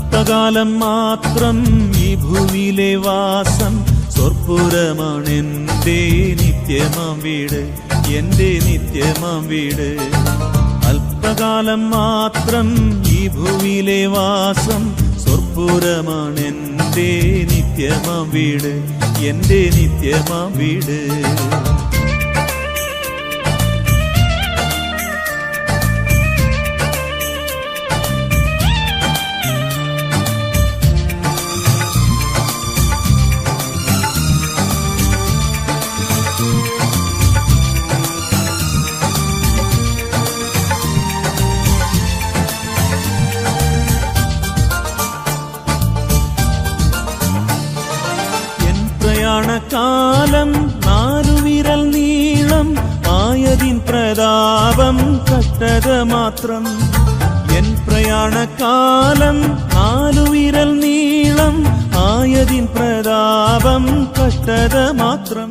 അല്പകാലം മാത്രം ഈ ഭൂമിയിലെ വാസം സ്വർപ്പുരമാണെന്റെ നിത്യമാം വീട്, എന്റെ നിത്യമാം വീട്. അല്പകാലം മാത്രം ഈ ഭൂമിയിലെ വാസം സ്വർപ്പുരമാണെന്റെ നിത്യമാം വീട്, എന്റെ നിത്യമാം വീട്. കാലം 4 വിരൽ നീളം ആയതിൻ പ്രതാപം കഷ്ടത മാത്രം. എൻ പ്രയാണകാലം 4 വിരൽ നീളം ആയതിൻ പ്രതാപം കഷ്ടത മാത്രം.